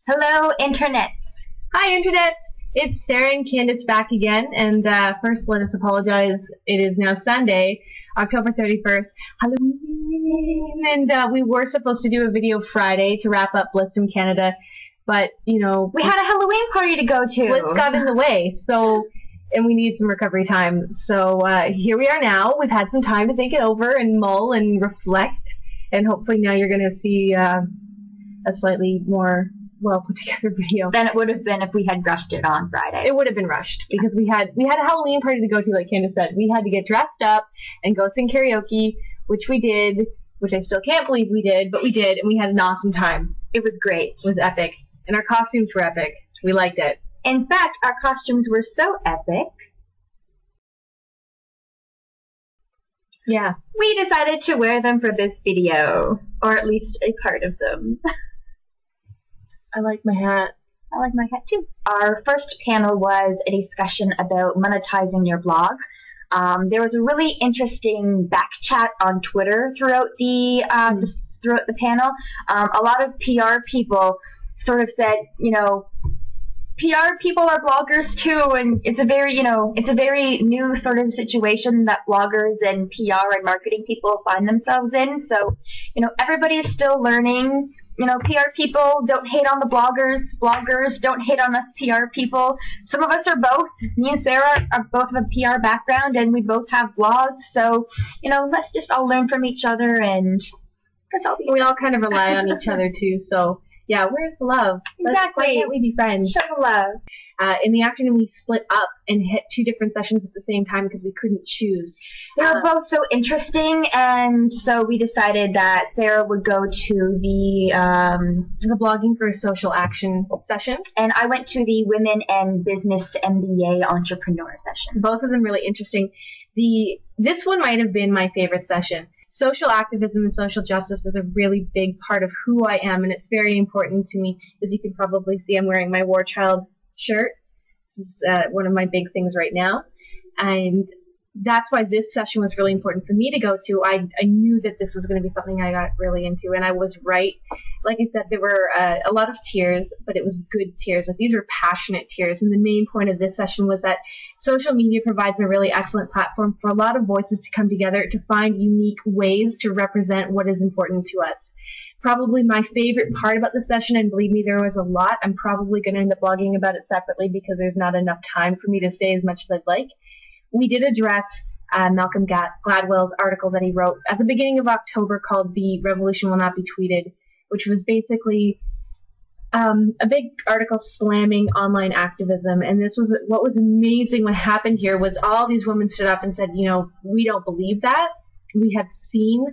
Hello, Internet. Hi, Internet. It's Sarah and Candace back again, and first let us apologize. It is now Sunday, October 31st, Halloween, and we were supposed to do a video Friday to wrap up Blissdom Canada, but, you know, we had a Halloween party to go to. Blitz got in the way, and we needed some recovery time. So here we are now. We've had some time to think it over and mull and reflect, and hopefully now you're going to see a slightly more well put together video than it would have been if we had rushed it on Friday. It would have been rushed because we had a Halloween party to go to, like Candace said. We had to get dressed up and go sing karaoke, which we did, which I still can't believe we did, but we did, and we had an awesome time. It was great. It was epic. And our costumes were epic. We liked it. In fact, our costumes were so epic. Yeah. We decided to wear them for this video, or at least a part of them. I like my hat. I like my hat too. Our first panel was a discussion about monetizing your blog. There was a really interesting back chat on Twitter throughout the panel. A lot of PR people sort of said, you know, PR people are bloggers too, and it's a very, it's a very new sort of situation that bloggers and PR and marketing people find themselves in. So, everybody is still learning. PR people don't hate on the bloggers. Bloggers don't hate on us PR people. Some of us are both. Me and Sarah are both have a PR background, and we both have blogs. So, let's just all learn from each other, and we all kind of rely on each other too. So, yeah, where's the love? Exactly. Why can't we be friends? Show the love. In the afternoon, we split up and hit 2 different sessions at the same time because we couldn't choose. They were both so interesting, and so we decided that Sarah would go to the blogging for social action session, and I went to the women and business MBA entrepreneur session. Both of them really interesting. This one might have been my favorite session. Social activism and social justice is a really big part of who I am, and it's very important to me. As you can probably see, I'm wearing my War Child shirt. This is one of my big things right now, and that's why this session was really important for me to go to. I knew that this was going to be something I got really into, and I was right. Like I said, there were a lot of tears, but it was good tears. Like, these were passionate tears, and the main point of this session was that social media provides a really excellent platform for a lot of voices to come together to find unique ways to represent what is important to us. Probably my favorite part about the session, and believe me, there was a lot. I'm probably going to end up blogging about it separately because there's not enough time for me to say as much as I'd like. We did address Malcolm Gladwell's article that he wrote at the beginning of October called "The Revolution Will Not Be Tweeted," which was basically a big article slamming online activism. And this was what was amazing. What happened here was all these women stood up and said, we don't believe that. We have seen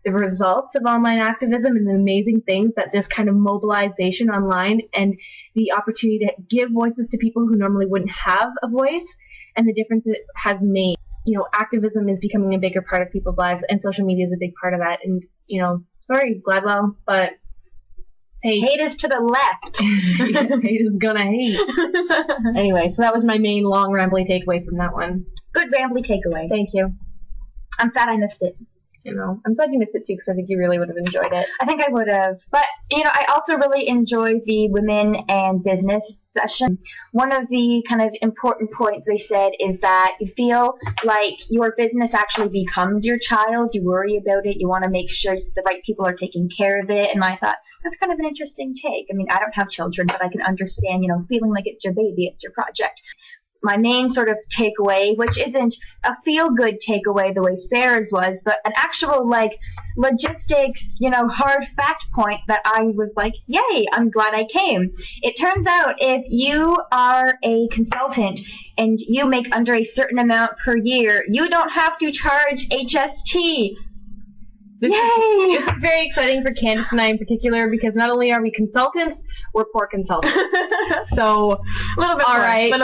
the results of online activism and the amazing things that this kind of mobilization online and the opportunity to give voices to people who normally wouldn't have a voice, and the difference it has made. Activism is becoming a bigger part of people's lives, and social media is a big part of that. And, sorry, Gladwell, but hate is to the left. Hate is gonna hate. Anyway, so that was my main long rambly takeaway from that one. Good rambly takeaway. Thank you. I'm sad I missed it. I'm glad you missed it too, because I think you really would have enjoyed it. I think I would have. But, I also really enjoyed the women and business session. One of the kind of important points they said is that you feel like your business actually becomes your child. You worry about it. You want to make sure the right people are taking care of it. And I thought, that's kind of an interesting take. I mean, I don't have children, but I can understand, feeling like it's your baby, it's your project. My main sort of takeaway, which isn't a feel-good takeaway the way Sarah's was, but an actual, logistics, hard fact point that I was like, yay, I'm glad I came. It turns out if you are a consultant and you make under a certain amount per year, you don't have to charge HST. This is very exciting for Candace and I in particular, because not only are we consultants, we're poor consultants. So, a little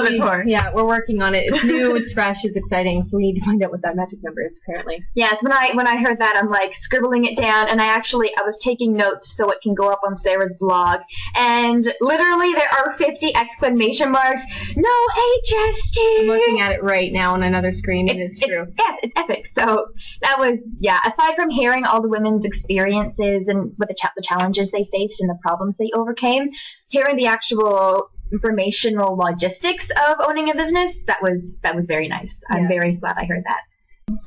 bit more. Yeah, we're working on it. It's new, it's fresh, it's exciting, so we need to find out what that magic number is, apparently. Yes, when I heard that, I'm scribbling it down, and I was taking notes so it can go up on Sarah's blog, and literally there are 50 exclamation marks, no HST! I'm looking at it right now on another screen, and it's true. Yes, it's epic. So, that was, aside from hearing all the women's experiences and what the challenges they faced and the problems they overcame, hearing the actual informational logistics of owning a business, that was very nice. I'm very glad I heard that.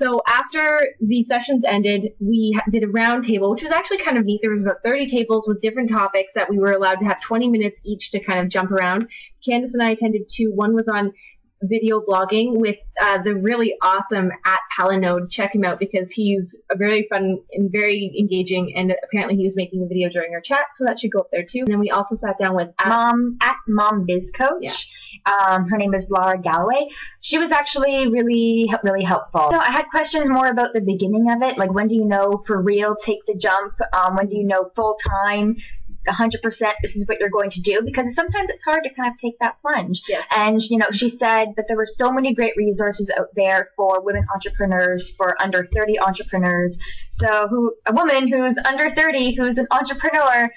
So after the sessions ended, we did a round table, which was actually kind of neat. There was about 30 tables with different topics that we were allowed to have 20 minutes each to kind of jump around. Candace and I attended two. One was on video blogging with the really awesome @Palinode. Check him out because he's a very fun and very engaging, and apparently he was making a video during our chat, so that should go up there too. And then we also sat down with Mom Biz Coach. Yeah. Her name is Laura Galloway. She was actually really helpful. So I had questions more about the beginning of it, like when do you know for real take the jump? When do you know full time? 100% this is what you're going to do, because sometimes it's hard to kind of take that plunge. Yes. And she said that there were so many great resources out there for women entrepreneurs, for under 30 entrepreneurs. So a woman who's under 30 who's an entrepreneur,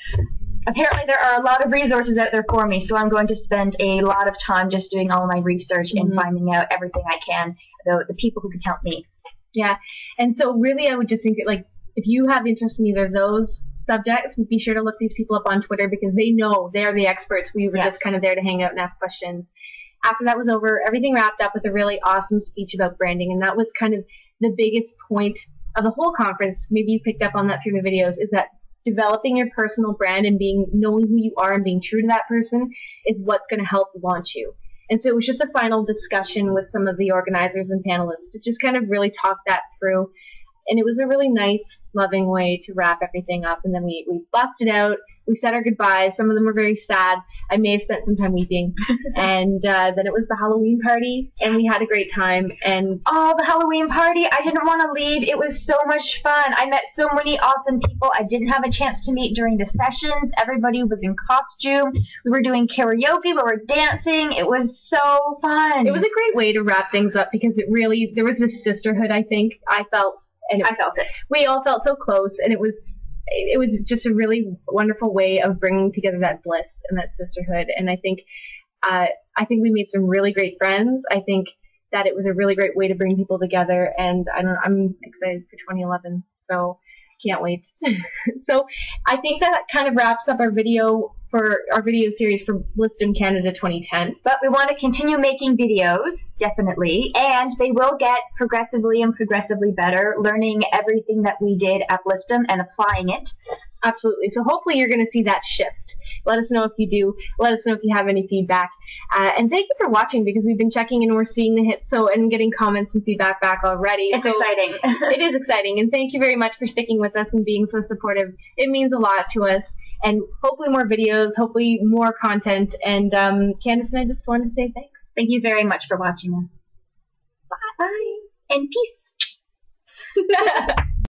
apparently there are a lot of resources out there for me, so I'm going to spend a lot of time just doing all my research and finding out everything I can about the people who can help me. Yeah, and so really I would just think that, like, if you have interest in either of those subjects, be sure to look these people up on Twitter because they know, they're the experts. We were just kind of there to hang out and ask questions. After that was over, everything wrapped up with a really awesome speech about branding, and that was kind of the biggest point of the whole conference. Maybe you picked up on that through the videos, is that developing your personal brand and knowing who you are and being true to that person is what's going to help launch you. And so it was just a final discussion with some of the organizers and panelists to just kind of really talk that through. And it was a really nice, loving way to wrap everything up. And then we busted out. We said our goodbyes. Some of them were very sad. I may have spent some time weeping. And then it was the Halloween party, and we had a great time. And the Halloween party! I didn't want to leave. It was so much fun. I met so many awesome people I didn't have a chance to meet during the sessions. Everybody was in costume. We were doing karaoke. We were dancing. It was so fun. It was a great way to wrap things up because there was this sisterhood, I think. I felt it. We all felt so close, and it was just a really wonderful way of bringing together that bliss and that sisterhood. And I think we made some really great friends. I think that it was a really great way to bring people together, and I'm excited for 2011. So can't wait. So I think that kind of wraps up our video series for Blissdom Canada 2010. But we want to continue making videos, definitely, and they will get progressively better, learning everything that we did at Blissdom and applying it. Absolutely. So hopefully you're going to see that shift. Let us know if you do. Let us know if you have any feedback. And thank you for watching, because we've been checking and we're seeing the hits and getting comments and feedback back already. It's exciting. It is exciting. And thank you very much for sticking with us and being so supportive. It means a lot to us. And hopefully more videos, hopefully more content. And Candace and I just wanted to say thanks. Thank you very much for watching us. Bye. And peace.